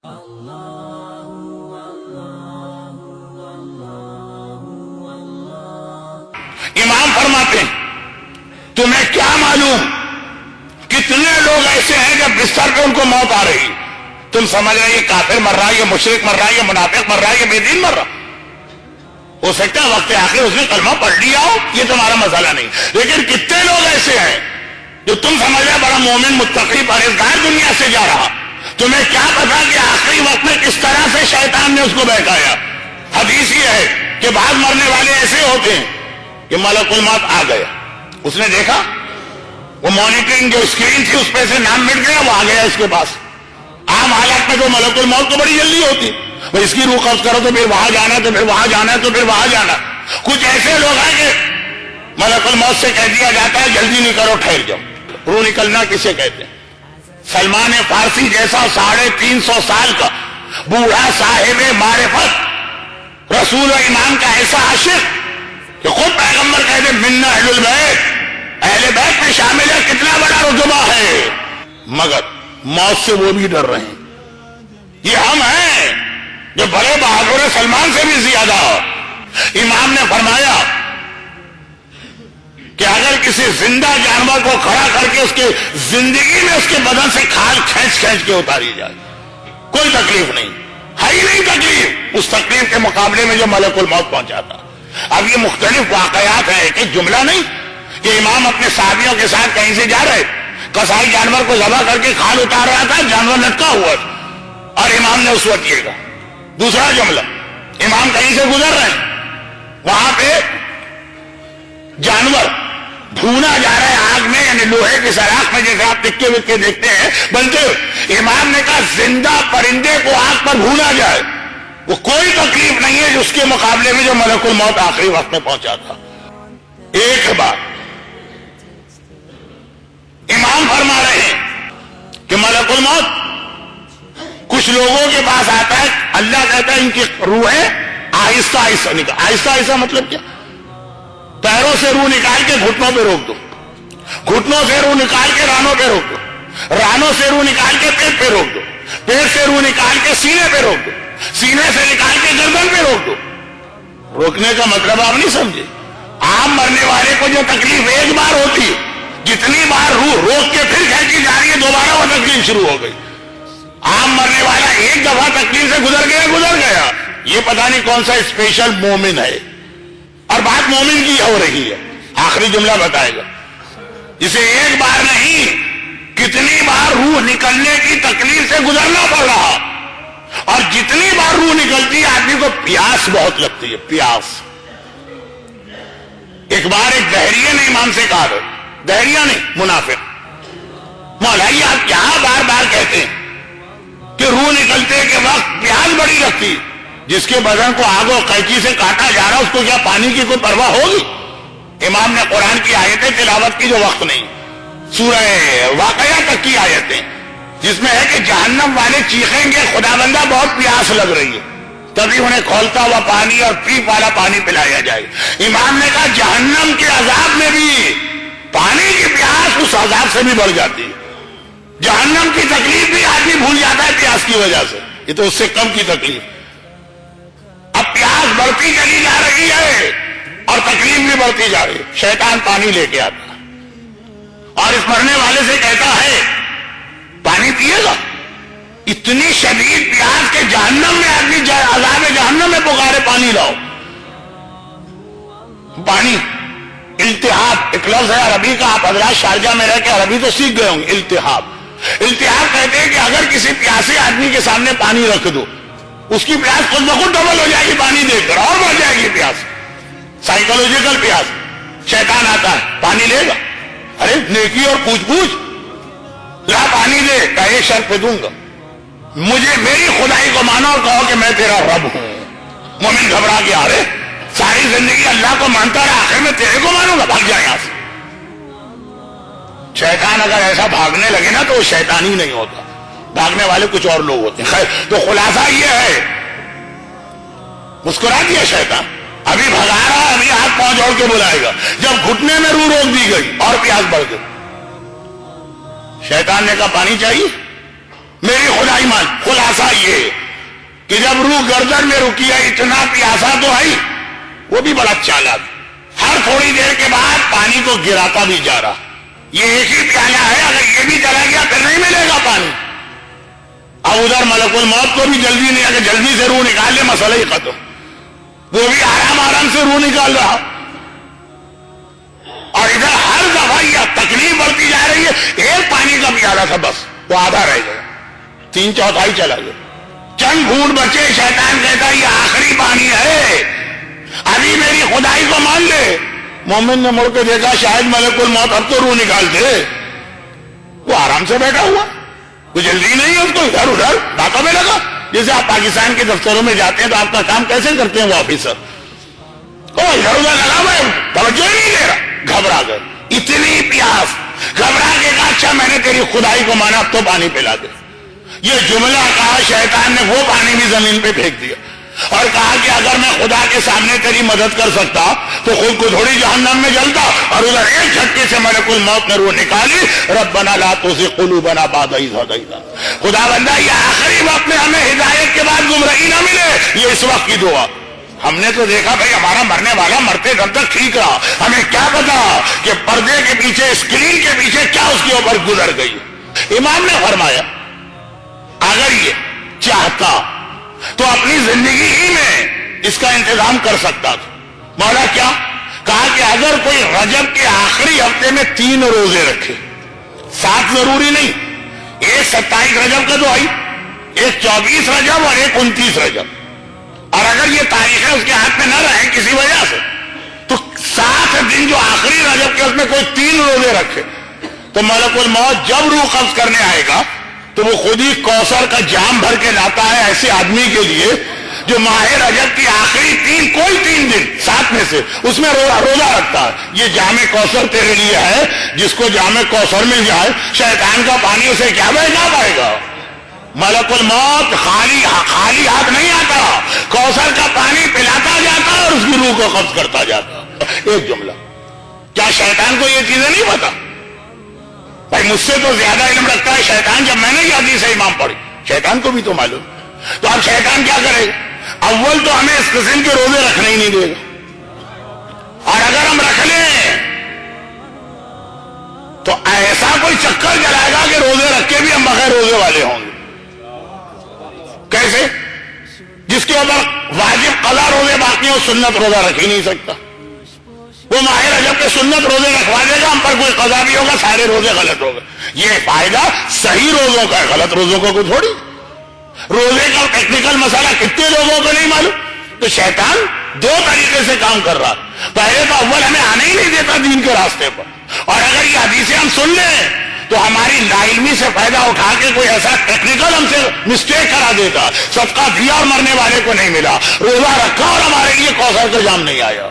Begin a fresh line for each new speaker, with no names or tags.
امام فرماتے ہیں تمہیں کیا معلوم کتنے لوگ ایسے ہیں جب بستر پہ ان کو موت آ رہی، تم سمجھ رہے یہ کافر مر رہا ہے، یہ مشرک مر رہا ہے، یہ منافق مر رہا ہے، یہ بے دین مر رہا، ہو سکتا ہے وقت آخر اس نے کلمہ پڑھ لیا ہو، یہ تمہارا مسئلہ نہیں، لیکن کتنے لوگ ایسے ہیں جو تم سمجھ رہے بڑا مومن متقی پرہیزگار دنیا سے جا رہا، تمہیں کیا پتا کہ آخری وقت میں کس طرح سے شیطان نے اس کو بہکایا۔ حدیث یہ ہے کہ بعض مرنے والے ایسے ہوتے ہیں کہ ملک الموت آ گیا، اس نے دیکھا وہ مانیٹرنگ جو اسکرین تھی اس پہ سے نام مٹ گیا، وہ آ گیا اس کے پاس۔ عام حالات میں تو ملک الموت کو بڑی جلدی ہوتی، اس کی روح قبض کرو تو پھر وہاں جانا، تو پھر وہاں جانا، تو پھر وہاں جانا۔ کچھ ایسے لوگ ہیں کہ ملک الموت سے کہہ دیا جاتا ہے جلدی نہیں کرو، ٹھہر جاؤ۔ روح نکلنا کسے کہتے ہیں؟ سلمان فارسی جیسا 350 سال کا بوڑھا صاحب معرفت، رسول و امام کا ایسا عاشق کہ خود پیغمبر کہتے ہیں منا اہل البیت، اہل بیت میں شامل ہے، کتنا بڑا رتبہ ہے، مگر موت سے وہ بھی ڈر رہے ہیں۔ یہ ہم ہیں جو بڑے بہادر سلمان سے بھی زیادہ۔ امام نے فرمایا کہ اگر کسی زندہ جانور کو کھڑا کر کے اس کے زندگی میں اس کے بدن سے کھال کھینچ کھینچ کے اتاری جائے، کوئی تکلیف نہیں ہے، ہی نہیں تکلیف اس تکلیف کے مقابلے میں جو ملک الموت پہنچاتا۔ اب یہ مختلف واقعات ہیں، ایک جملہ نہیں کہ امام اپنے صحابیوں کے ساتھ کہیں سے جا رہے، قصائی جانور کو ذبح کر کے کھال اتار رہا تھا، جانور لٹکا ہوا تھا اور امام نے اس وقت یہ کہا۔ دوسرا جملہ، امام کہیں سے گزر رہے ہیں، وہاں پہ جانور بھونا جا رہا ہے آگ میں، یعنی لوہے کے سراخ میں جیسے آپ ٹکے وکے دیکھتے ہیں بنتے ہوئے۔ امام نے کہا زندہ پرندے کو آگ پر بھونا جائے وہ کوئی تکلیف نہیں ہے اس کے مقابلے میں جو ملک الموت آخری وقت میں پہنچا تھا۔ ایک بات امام فرما رہے ہیں کہ ملک الموت کچھ لوگوں کے پاس آتا ہے، اللہ کہتا ہے ان کی روحیں آہستہ آہستہ نکل۔ آہستہ آہستہ مطلب کیا؟ پیروں سے روح نکال کے گھٹنوں پہ روک دو، گھٹنوں سے روح نکال کے رانوں پہ روک دو، رانوں سے روح نکال کے پیٹ پہ روک دو، پیٹ سے روح نکال کے سینے پہ روک دو، سینے سے نکال کے گردن پہ روک دو۔ روکنے کا مطلب آپ نہیں سمجھے؟ عام مرنے والے کو جو تکلیف ایک بار ہوتی ہے، جتنی بار روح روک کے پھر کھینچی جا رہی ہے دوبارہ وہ تکلیف شروع ہو گئی۔ عام مرنے والا ایک دفعہ تکلیف سے گزر گیا، یہ پتہ نہیں کون سا اسپیشل مومن ہے، اور بات مومن کی ہو رہی ہے۔ آخری جملہ بتائے گا، جسے ایک بار نہیں کتنی بار روح نکلنے کی تکلیف سے گزرنا پڑ رہا، اور جتنی بار روح نکلتی ہے آدمی کو پیاس بہت لگتی ہے، پیاس۔ ایک بار ایک دہریے نے امام سے کہا، دہریہ نہیں منافق، مولا یہ آپ کیا بار بار کہتے ہیں کہ روح نکلتے کے وقت پیاس بڑی لگتی، جس کے بدن کو آگ و قینچی سے کاٹا جا رہا اس کو کیا پانی کی کوئی پرواہ ہوگی؟ امام نے قرآن کی آیتیں تلاوت کی جو وقت نہیں، سورہ واقعہ تک کی آیتیں، جس میں ہے کہ جہنم والے چیخیں گے خدا بندہ بہت پیاس لگ رہی ہے، تبھی انہیں کھولتا ہوا پانی اور پیپ والا پانی پلایا جائے گا۔ امام نے کہا جہنم کے عذاب میں بھی پانی کی پیاس اس عذاب سے بھی بڑھ جاتی ہے، جہنم کی تکلیف بھی آدمی بھول جاتا ہے پیاس کی وجہ سے، یہ تو اس سے کم کی تکلیف۔ اب پیاس بڑھتی چلی جا رہی ہے اور تکلیف بھی بڑھتی جا رہی ہے، شیطان پانی لے کے آتا ہے اور اس مرنے والے سے کہتا ہے پانی پیے گا؟ اتنی شدید پیاس کے جہنم میں آدمی عذاب جہنم میں پکارے پانی لاؤ۔ پانی التہاب ایک لفظ ہے عربی کا، آپ حضرات شارجہ میں رہ کے عربی تو سیکھ گئے ہوں گے۔ التہاب کہتے ہیں کہ اگر کسی پیاسے آدمی کے سامنے پانی رکھ دو اس کی پیاس خود بخود ڈبل ہو جائے گی، پانی دیکھ کر اور بڑھ جائے گی پیاس، سائیکولوجیکل پیاس۔ شیطان آتا ہے پانی لے گا، ارے نیکی اور پوچھ پوچھ، لا پانی دے، کہ ایک شرط پہ دوں گا، مجھے میری خدائی کو مانو اور کہو کہ میں تیرا رب ہوں۔ مومن گھبرا گیا، ارے ساری زندگی اللہ کو مانتا رہا، آخر میں تیرے کو مانوں گا، بھاگ جائے یہاں سے۔ شیطان اگر ایسا بھاگنے لگے نا تو وہ شیطان ہی نہیں ہوتا، بھاگنے والے کچھ اور لوگ ہوتے ہیں۔ خیر تو خلاصہ یہ ہے، مسکرا دیا شیطان، ابھی بھگا رہا، ابھی ہاتھ پاؤں جوڑ کے بلائے گا، جب گھٹنے میں روح روک دی گئی اور پیاس بڑھ گئی، شیطان نے کہا پانی چاہیے، میری خدائی مان۔ خلاصہ یہ کہ جب روح گردن میں رکی ہے اتنا پیاسا تو ہے، وہ بھی بڑا چالاک، ہر تھوڑی دیر کے بعد پانی کو گراتا بھی جا رہا، یہ ایک ہی پیالہ ہے، اگر یہ بھی چلا گیا پھر نہیں ملے گا پانی۔ اب ادھر ملک الموت کو بھی جلدی نہیں ہے کہ جلدی سے روح نکال لے، مسئلہ ہی ختم، وہ بھی آرام آرام سے روح نکال رہا، اور ادھر ہر دفعہ یہ تکلیف بڑھتی جا رہی ہے، ایک پانی کا پیالہ تھا بس وہ آدھا رہ گیا، 3/4 چلا گیا، چند گھونٹ بچے، شیطان کہتا ہے یہ آخری پانی ہے، ابھی میری خدائی کو مان لے۔ مومن نے مڑ کے دیکھا شاید ملک الموت اب تو روح نکال دے، وہ آرام سے بیٹھا ہوا، کوئی جلدی نہیں ہے اس کو، ادھر ادھر باتوں میں لگا، جیسے آپ پاکستان کے دفتروں میں جاتے ہیں تو آپ کا کام کیسے کرتے ہیں وہ آفیسر، وہ ادھر ادھر لگا ہوا ہے، توجہ ہی نہیں دے رہا، گھبرا گئے، اتنی پیاس، گھبرا کے کہا اچھا میں نے تیری خدائی کو مانا اب تو پانی پلا دے۔ یہ جملہ کہا شیطان نے وہ پانی بھی زمین پہ پھینک دیا اور کہا کہ اگر میں خدا کے سامنے تیری مدد کر سکتا تو خود کو تھوڑی جہنم میں جلتا، اور ادھر ایک جھٹکے سے ملک الموت نے روح نکالی، ربنا لا تزغ قلوبنا بعد اذ ہدیتنا، خدا بندہ یہ آخری وقت میں ہمیں ہدایت کے بعد گمراہی نہ ملے، یہ اس وقت کی دعا۔ ہم نے تو دیکھا بھائی ہمارا مرنے والا مرتے دم تک ٹھیک رہا، ہمیں کیا پتا کہ پردے کے پیچھے، اسکرین کے پیچھے کیا اس کے اوپر گزر گئی۔ امام نے فرمایا اگر یہ چاہتا تو اپنی زندگی ہی میں اس کا انتظام کر سکتا تھا۔ مولا کیا کہا کہ اگر کوئی رجب کے آخری ہفتے میں 3 روزے رکھے، 7 ضروری نہیں، ایک 27 رجب کا تو آئی، ایک 24 رجب اور ایک 29 رجب، اور اگر یہ تاریخیں اس کے ہاتھ میں نہ رہیں کسی وجہ سے تو 7 دن جو آخری رجب کے اس میں کوئی 3 روزے رکھے تو ملک الموت جب روح قبض کرنے آئے گا تو وہ خود ہی کوثر کا جام بھر کے لاتا ہے ایسے آدمی کے لیے جو ماہ رجب کی آخری کوئی 3 دن 7 میں سے اس میں روزہ رکھتا ہے۔ یہ جام کوثر تیرے لیے ہے، جس کو جام کوثر مل جائے شیطان کا پانی اسے کیا بہنا پائے گا۔ ملک الموت خالی ہاتھ نہیں آتا، کوثر کا پانی پلاتا جاتا اور اس کی روح کو قبض کرتا جاتا۔ ایک جملہ، کیا شیطان کو یہ چیزیں نہیں پتا؟ بھائی مجھ سے تو زیادہ علم رکھتا ہے شیطان، جب میں نے یہ حدیث امام پڑھی شیطان کو بھی تو معلوم، تو اب شیطان کیا کرے؟ اول تو ہمیں اس قسم کے روزے رکھنے ہی نہیں دے گا، اور اگر ہم رکھ لیں تو ایسا کوئی چکر چلائے گا کہ روزے رکھ کے بھی ہم بغیر روزے والے ہوں گے۔ کیسے؟ جس کے اوپر واجب قضا روزے باقی ہو سنت روزہ رکھ ہی نہیں سکتا، وہ ماہ رجب کے سنت روزے رکھوا دے گا، ہم پر کوئی قضا بھی ہوگا، سارے روزے غلط ہوگا۔ یہ فائدہ صحیح روزوں کا ہے، غلط روزوں کا کوئی تھوڑی۔ روزے کا ٹیکنیکل مسئلہ کتنے لوگوں کو نہیں معلوم، تو شیطان 2 طریقے سے کام کر رہا، پہلے تو اول ہمیں آنے ہی نہیں دیتا دین کے راستے پر، اور اگر یہ حدیثیں ہم سن لیں تو ہماری لا علمی سے فائدہ اٹھا کے کوئی ایسا ٹیکنیکل ہم سے مسٹیک کرا دیتا، صدقہ دیا اور مرنے والے کو نہیں ملا، روزہ رکھا اور ہمارے لیے کوثر کا جام نہیں آیا۔